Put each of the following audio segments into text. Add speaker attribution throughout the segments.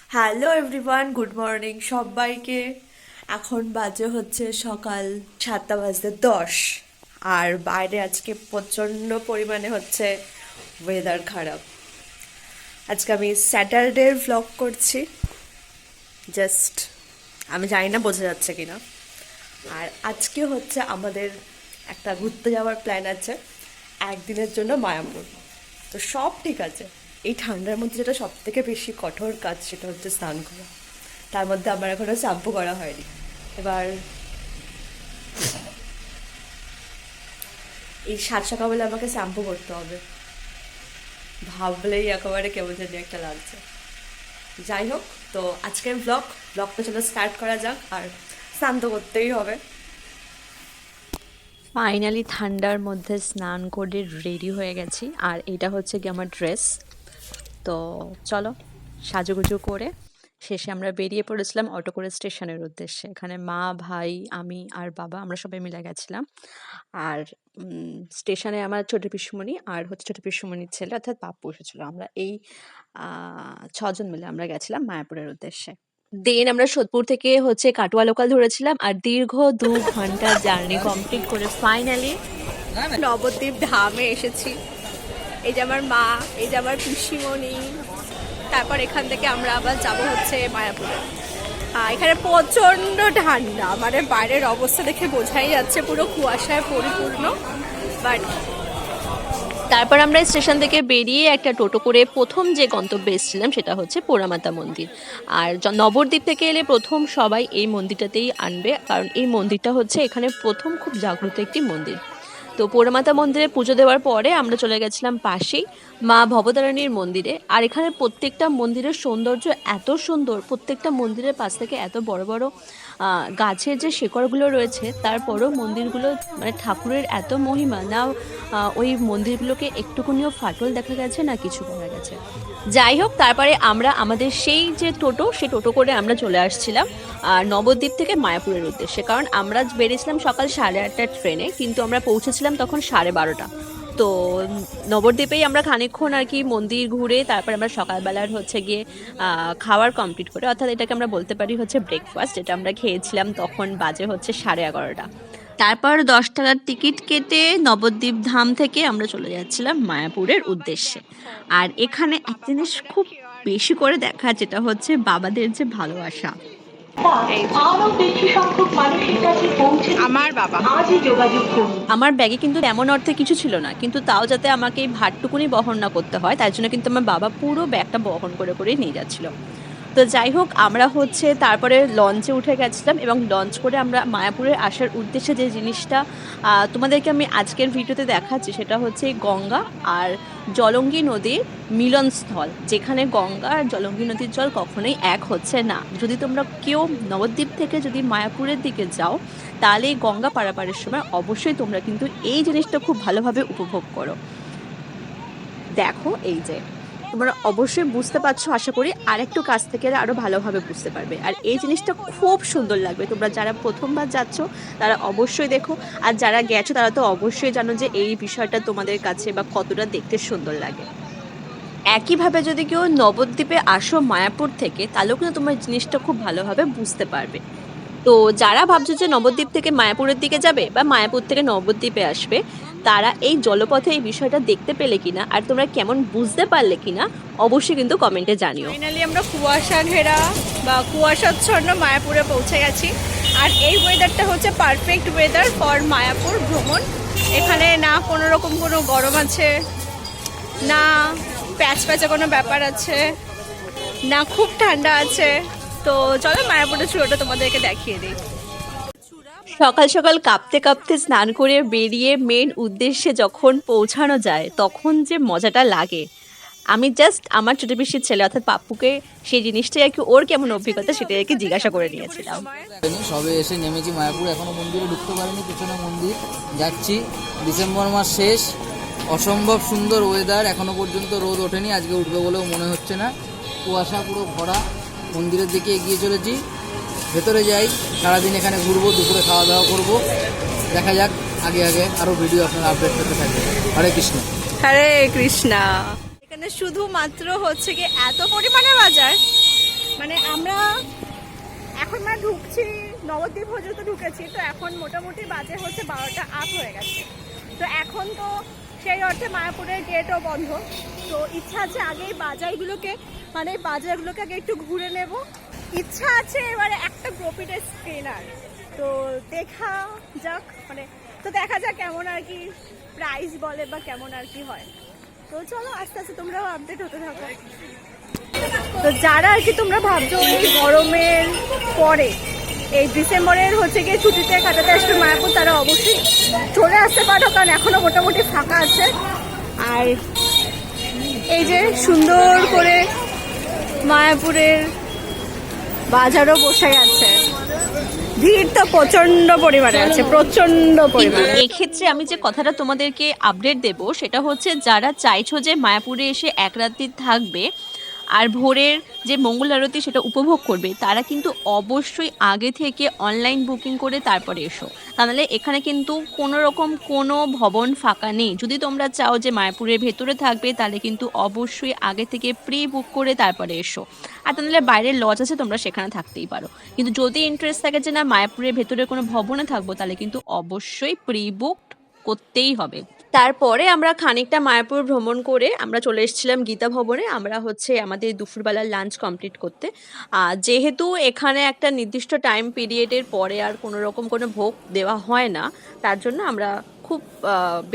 Speaker 1: Hello everyone, good morning সবাইকে। এখন বাজে হচ্ছে সকাল 7:10 আর বাইরে আজকে প্রচণ্ড পরিমাণে হচ্ছে ওয়েদার খারাপ। আজকে আমি স্যাটারডের ভ্লগ করছি। জাস্ট আমি জানি না বোঝা যাচ্ছে কিনা। আর আজকে হচ্ছে আমাদের একটা ঘুরতে যাওয়ার প্ল্যান আছে একদিনের জন্য মায়াপুর। তো সব ঠিক আছে, এই ঠান্ডার মধ্যে যেটা সব থেকে বেশি কঠোর কাজ সেটা হচ্ছে স্নান করা। তার মধ্যে আমার এখনো শ্যাম্পু করা হয়নি। এবার এই সাত সকালবেলা আমাকে শ্যাম্পু করতে হবে, ভাবলেই একেবারে কেমন জানি একটা লাগছে। যাই হোক, তো আজকের ব্লগটা চলো স্টার্ট করা যাক। আর স্নান তো করতেই হবে।
Speaker 2: ফাইনালি ঠান্ডার মধ্যে স্নান করে রেডি হয়ে গেছি, আর এটা হচ্ছে কি আমার ড্রেস। তো চলো সাজুগুজু করে শেষে আমরা বেরিয়ে পড়েছিলাম অটো করে স্টেশনের উদ্দেশ্যে। এখানে মা, ভাই, আমি আর বাবা আমরা সবাই মিলে গেছিলাম। আর স্টেশনে আমার ছোট পিসুমণি আর হচ্ছে ছোট পিসুমণির ছেলে অর্থাৎ পাপ্পু এসেছিল। আমরা এই 6 জন মিলে আমরা গেছিলাম মায়াপুরের উদ্দেশ্যে। দেন আমরা সোদপুর থেকে হচ্ছে কাটোয়া লোকাল ধরেছিলাম, আর দীর্ঘ 2 ঘন্টা জার্নি কমপ্লিট করে ফাইনালি
Speaker 3: নবদ্বীপ ধামে এসেছি। এই যে আমার মা, এই যে আমার পিসিমণি। তারপর এখান থেকে আমরা আবার যাব হচ্ছে মায়াপুরে। এখানে প্রচণ্ড ঠান্ডা, মানে বাইরের অবস্থা দেখে বোঝাই যাচ্ছে পুরো কুয়াশায় পরিপূর্ণ। বাট
Speaker 2: তারপর আমরা স্টেশন থেকে বেরিয়ে একটা টোটো করে প্রথম যে গন্তব্যে এসেছিলাম সেটা হচ্ছে পোড়ামাতা মন্দির। আর নবদ্বীপ থেকে এলে প্রথম সবাই এই মন্দিরটাতেই আনবে, কারণ এই মন্দিরটা হচ্ছে এখানে প্রথম খুব জাগ্রত একটি মন্দির। তো পোড়ামাতা মন্দিরে পুজো দেওয়ার পরে আমরা চলে গেছিলাম পাশেই মা ভবতারিণীর মন্দিরে। আর এখানে প্রত্যেকটা মন্দিরের সৌন্দর্য এত সুন্দর, প্রত্যেকটা মন্দিরের পাশ থেকে এত বড় বড় গাছের যে শেকড়গুলো রয়েছে, তারপরেও মন্দিরগুলো মানে ঠাকুরের এত মহিমা না, ওই মন্দিরগুলোকে একটুকুনিও ফাটল দেখা গেছে না কিছু করা গেছে। যাই হোক, তারপরে আমরা আমাদের সেই যে টোটো, সেই টোটো করে আমরা চলে আসছিলাম নবদ্বীপ থেকে মায়াপুরের উদ্দেশ্যে। কারণ আমরা বেরিয়েছিলাম সকাল 8:30টার ট্রেনে, কিন্তু আমরা পৌঁছেছিলাম তখন 12:30। তো নবদ্বীপেই আমরা খানিকক্ষণ আর কি মন্দির ঘুরে তারপর আমরা সকালবেলার হচ্ছে গিয়ে খাওয়ার কমপ্লিট করে, অর্থাৎ এটাকে আমরা বলতে পারি হচ্ছে ব্রেকফাস্ট, যেটা আমরা খেয়েছিলাম তখন বাজে হচ্ছে 11:30। তারপর 10 টাকার টিকিট কেটে নবদ্বীপ ধাম থেকে আমরা চলে যাচ্ছিলাম মায়াপুরের উদ্দেশ্যে। আর এখানে এক জিনিস খুব বেশি করে দেখা, যেটা হচ্ছে বাবাদের যে ভালোবাসা।
Speaker 3: আমার বাবা,
Speaker 2: আমার ব্যাগে কিন্তু এমন অর্থে কিছু ছিল না, কিন্তু তাও যাতে আমাকে এই ভারটুকুনি বহন না করতে হয় তার জন্য কিন্তু আমার বাবা পুরো ব্যাগটা বহন করে করেই নিয়ে যাচ্ছিল। তো যাই হোক, আমরা হচ্ছে তারপরে লঞ্চে উঠে গেছিলাম, এবং লঞ্চ করে আমরা মায়াপুরে আসার উদ্দেশ্যে যে জিনিসটা তোমাদেরকে আমি আজকের ভিডিওতে দেখাচ্ছি সেটা হচ্ছে গঙ্গা আর জলঙ্গি নদীর মিলনস্থল, যেখানে গঙ্গা আর জলঙ্গি নদীর জল কখনোই এক হচ্ছে না। যদি তোমরা কেউ নবদ্বীপ থেকে যদি মায়াপুরের দিকে যাও, তাহলে এই গঙ্গা পারাপারের সময় অবশ্যই তোমরা কিন্তু এই জিনিসটা খুব ভালোভাবে উপভোগ করো। দেখো, এই যে তোমরা অবশ্যই বুঝতে পারছো আশা করি, আর একটু কাছ থেকে আরো ভালোভাবে বুঝতে পারবে। আর এই জিনিসটা খুব সুন্দর লাগবে। তোমরা যারা প্রথমবার যাচ্ছ তারা অবশ্যই দেখো, আর যারা গেছো তারা তো অবশ্যই জানো যে এই বিষয়টা তোমাদের কাছে বা কতটা দেখতে সুন্দর লাগে। একইভাবে যদি কেউ নবদ্বীপে আসো মায়াপুর থেকে, তাহলেও কিন্তু তোমার জিনিসটা খুব ভালোভাবে বুঝতে পারবে। তো যারা ভাবছো যে নবদ্বীপ থেকে মায়াপুরের দিকে যাবে বা মায়াপুর থেকে নবদ্বীপে আসবে, তারা এই জলপথে এই বিষয়টা দেখতে পেলে কিনা আর তোমরা কেমন বুঝতে পারলে কিনা অবশ্যই কিন্তু কমেন্টে জানিও।
Speaker 3: ফাইনালি আমরা কুয়াশা ঘেরা বা কুয়াশাচ্ছন্ন মায়াপুরে পৌঁছে গেছি। আর এই ওয়েদারটা হচ্ছে পারফেক্ট ওয়েদার ফর মায়াপুর ভ্রমণ। এখানে না কোনো রকম কোনো গরম আছে, না প্যাচ প্যাচে কোনো ব্যাপার আছে, না খুব ঠান্ডা আছে। তো চলো মায়াপুরের চূড়াটা তোমাদেরকে দেখিয়ে দিই।
Speaker 2: সকাল সকাল কাঁপতে কাঁপতে স্নান করে বেরিয়ে মেন উদ্দেশ্যে যখন পৌঁছানো যায়, তখন যে মজাটা লাগে, আমি জাস্ট আমার ছোট পিসির ছেলে অর্থাৎ পাপ্পুকে সেই জিনিসটাই আর কি, ওর কেমন অভিজ্ঞতা সেটাই আর কি জিজ্ঞাসা করে নিয়েছিলাম।
Speaker 4: সবে এসে নেমেছি মায়াপুর, এখনো মন্দিরে ঢুকতে পারিনি, পিছনে মন্দির যাচ্ছি। ডিসেম্বর মাস শেষ, অসম্ভব সুন্দর ওয়েদার, এখনো পর্যন্ত রোদ ওঠেনি, আজকে উঠবে বলেও মনে হচ্ছে না। কুয়াশা পুরো ভরা, মন্দিরের দিকে এগিয়ে চলেছি। ভেতরে যাই, সারাদিন এখানে ঘুরবো, দুপুরে খাওয়া দাওয়া করবো। দেখা যাক, আগে আগে আরও ভিডিও আপনারা আপডেট করতে থাকবে। হরে কৃষ্ণ।
Speaker 3: হরে কৃষ্ণা। এখানে শুধুমাত্র হচ্ছে কি এত পরিমাণে বাজার, ঢুকেছি, নবদ্বীপ পর্যন্ত ঢুকেছি, তো এখন মোটামুটি বাজে হচ্ছে 12টা আপ হয়ে গেছে। তো এখন তো সেই অর্থে মায়াপুরের গেটও বন্ধ। তো ইচ্ছা আছে আগে এই বাজারগুলোকে, মানে এই বাজারগুলোকে আগে একটু ঘুরে নেব। ইচ্ছা আছে এবারে একটা গ্রোপিডের স্ক্রিনার, তো দেখা যাক, মানে তো দেখা যাক কেমন আর কি প্রাইস বলে বা কেমন আর কি হয়। তো চলো আস্তে আস্তে তোমরাও আপডেট হতে থাকো। তো যারা আর কি তোমরা ভাবছো এই গরমের পরে এই ডিসেম্বরের হচ্ছে গিয়ে ছুটিতে কাটাতে আসবে মায়াপুর, তারা অবশ্যই চলে আসতে পারো, কারণ এখনো মোটামুটি ফাঁকা আছে। আর এই যে সুন্দর করে মায়াপুরের বাজারও বসে গেছে, ভিড় তো প্রচন্ড পরিমাণে আছে, প্রচন্ড পরিমাণে।
Speaker 2: এক্ষেত্রে আমি যে কথাটা তোমাদেরকে আপডেট দেব সেটা হচ্ছে, যারা চাইছো যে মায়াপুরে এসে এক রাত্রি থাকবে আর ভোরের যে মঙ্গল আরতি সেটা উপভোগ করবে, তারা কিন্তু অবশ্যই আগে থেকে অনলাইন বুকিং করে তারপরে এসো। তাহলে এখানে কিন্তু কোনো রকম কোনো ভবন ফাঁকা নেই। যদি তোমরা চাও যে মায়াপুরের ভেতরে থাকবে তাহলে কিন্তু অবশ্যই আগে থেকে প্রি বুক করে তারপরে এসো। আর তাহলে বাইরের লজ আছে, তোমরা সেখানে থাকতেই পারো। কিন্তু যদি ইন্টারেস্ট থাকে যে না মায়াপুরের ভেতরে কোনো ভবনে থাকবো, তাহলে কিন্তু অবশ্যই প্রি বুক করতেই হবে। তারপরে আমরা খানিকটা মায়াপুর ভ্রমণ করে আমরা চলে এসেছিলাম গীতা ভবনে। আমরা হচ্ছে আমাদের দুপুরবেলার লাঞ্চ কমপ্লিট করতে। যেহেতু এখানে একটা নির্দিষ্ট টাইম পিরিয়ডের পরে আর কোনো রকম কোনো ভোগ দেওয়া হয় না, তার জন্য আমরা খুব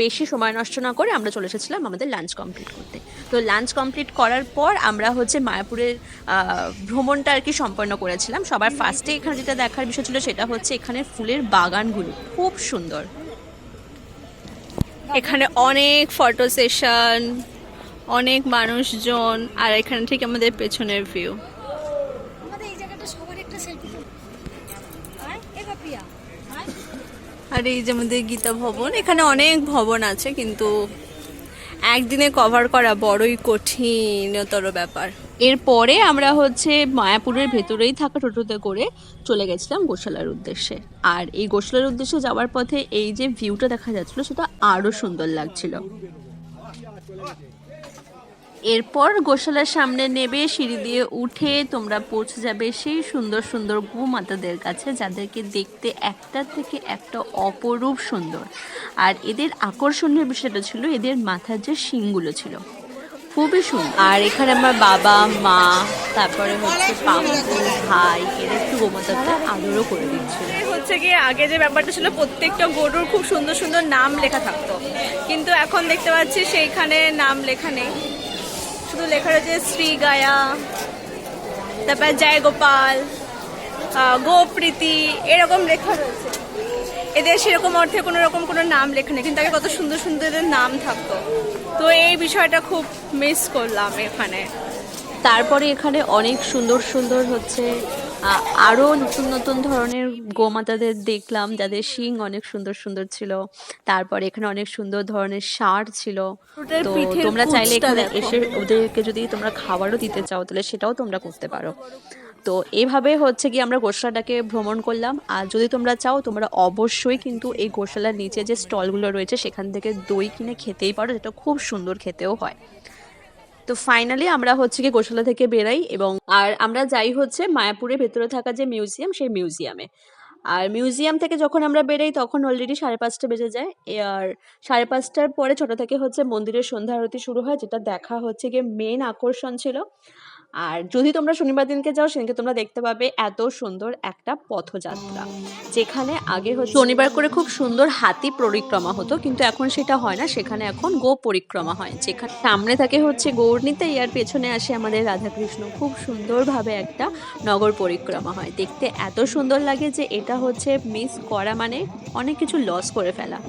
Speaker 2: বেশি সময় নষ্ট না করে আমরা চলে এসেছিলাম আমাদের লাঞ্চ কমপ্লিট করতে। তো লাঞ্চ কমপ্লিট করার পর আমরা হচ্ছে মায়াপুরের ভ্রমণটা আর কি সম্পন্ন করেছিলাম। সবার ফার্স্টে এখানে যেটা দেখার বিষয় ছিল সেটা হচ্ছে এখানে ফুলের বাগানগুলো খুব সুন্দর।
Speaker 3: এখানে অনেক ফটো সেশন, অনেক মানুষজন, আর এখানে ঠিক আমাদের পেছনের ভিউ। আর এই যে আমাদের গীতা ভবন, এখানে অনেক ভবন আছে কিন্তু একদিনে কভার করা বড়ই কঠিনতর ব্যাপার।
Speaker 2: এরপরে আমরা হচ্ছে মায়াপুরের ভেতরেই থাকা টোটোতে করে চলে গেছিলাম গোশালার উদ্দেশ্যে। আর এই গোশালার উদ্দেশ্যে যাওয়ার পথে এই যে ভিউটা দেখা যাচ্ছিল সেটা আরও সুন্দর লাগছিল। এরপর গোশালার সামনে নেবে সিঁড়ি দিয়ে উঠে তোমরা পৌঁছে যাবে সেই সুন্দর সুন্দর গোমাতাদের কাছে, যাদেরকে দেখতে একটা থেকে একটা অপরূপ সুন্দর। আর এদের আকর্ষণীয় বিষয়টা ছিল এদের মাথার যে শিংগুলো ছিল, খুবই সুন্দর। আর এখানে আমার বাবা মা, তারপরে হচ্ছে পাপু ভাই, এরা একটু গোমাতাকে আদরও করে দিচ্ছিল।
Speaker 3: হচ্ছে গিয়ে আগে যে ব্যাপারটা ছিল প্রত্যেকটা গরুর খুব সুন্দর সুন্দর নাম লেখা থাকতো, কিন্তু এখন দেখতে পাচ্ছি সেইখানে নাম লেখা নেই, শুধু লেখা রয়েছে শ্রী গায়া, তারপর জয় গোপাল, গোপ্রীতি, এরকম লেখা রয়েছে। এদের সেরকম অর্থে কোনো রকম কোনো নাম লেখা নেই, কিন্তু আগে কত সুন্দর সুন্দর এদের নাম থাকতো। তো এই বিষয়টা খুব মিস করলাম এখানে।
Speaker 2: তারপরে এখানে অনেক সুন্দর সুন্দর হচ্ছে আরও নতুন নতুন ধরনের গোমাতাদের দেখলাম, যাদের শিং অনেক সুন্দর সুন্দর ছিল। তারপরে এখানে অনেক সুন্দর ধরনের ষাঁড় ছিল। তো তোমরা চাইলে এখানে এসে ওদেরকে যদি তোমরা খাবারও দিতে চাও তাহলে সেটাও তোমরা করতে পারো। তো এইভাবে হচ্ছে কি আমরা গোশালাটাকে ভ্রমণ করলাম। আর যদি তোমরা চাও তোমরা অবশ্যই কিন্তু এই গোশালার নিচে যে স্টলগুলো রয়েছে সেখান থেকে দই কিনে খেতেই পারো, যেটা খুব সুন্দর খেতেও হয়। তো ফাইনালি আমরা হচ্ছে কি গোশালা থেকে বেরাই এবং আমরা যাই হচ্ছে মায়াপুরের ভেতরে থাকা যে মিউজিয়াম, সেই মিউজিয়ামে। আর মিউজিয়াম থেকে যখন আমরা বেরাই তখন অলরেডি 5:30 বেজে যায়। আর 5:30টার পরে 6টা থেকে হচ্ছে মন্দিরের সন্ধ্যা আরতি শুরু হয়, যেটা দেখা হচ্ছে গিয়ে মেন আকর্ষণ ছিল। আর যদি তোমরা শনিবার দিনকে যাও সেদিনকে তোমরা দেখতে পাবে এত সুন্দর একটা পথযাত্রা, যেখানে আগে হচ্ছে শনিবার করে খুব সুন্দর হাতি পরিক্রমা হতো, কিন্তু এখন সেটা হয় না, সেখানে এখন গো পরিক্রমা হয়, যেখানে সামনে থাকে হচ্ছে গৌরনীতে, আর পেছনে আসে আমাদের রাধাকৃষ্ণ। খুব সুন্দরভাবে একটা নগর পরিক্রমা হয়, দেখতে এত সুন্দর লাগে যে এটা হচ্ছে মিস করা মানে অনেক কিছু লস করে ফেলা।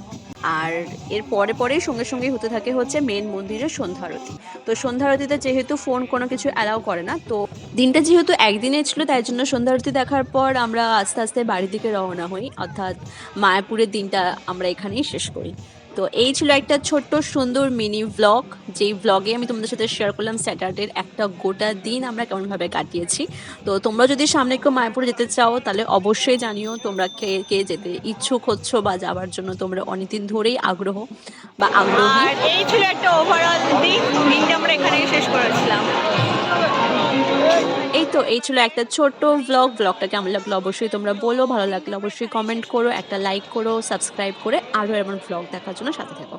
Speaker 2: আর এর পরে পরেই সঙ্গে সঙ্গেই হতে থাকে হচ্ছে মেন মন্দিরের সন্ধ্যা আরতি। তো সন্ধ্যা আরতিতে যেহেতু ফোন কোনো কিছু অ্যালাউ করে না, তো দিনটা যেহেতু একদিনে ছিল তাই জন্য সন্ধ্যা আরতি দেখার পর আমরা আস্তে আস্তে বাড়ির দিকে রওনা হই, অর্থাৎ মায়াপুরের দিনটা আমরা এখানেই শেষ করি। তো এই ছিল একটা ছোট্ট সুন্দর মিনি ব্লগ, যেই ব্লগে আমি তোমাদের সাথে শেয়ার করলাম স্যাটারডের একটা গোটা দিন আমরা কেমনভাবে কাটিয়েছি। তো তোমরা যদি সামনে কেউ মায়াপুরে যেতে চাও তাহলে অবশ্যই জানিও তোমরা কে কে যেতে ইচ্ছুক হচ্ছ বা যাওয়ার জন্য তোমরা অনেকদিন ধরেই আগ্রহী।
Speaker 3: আর এই ছিল একটা ওভারঅল দিনটা আমরা এখানেই শেষ করেছিলাম।
Speaker 2: এই ছিল একটা ছোট্ট ব্লগটা কেমন লাগলো অবশ্যই তোমরা বলো, ভালো লাগলে অবশ্যই কমেন্ট করো, একটা লাইক করো, সাবস্ক্রাইব করে আরও এমন ব্লগ দেখার জন্য সাথে থাকো।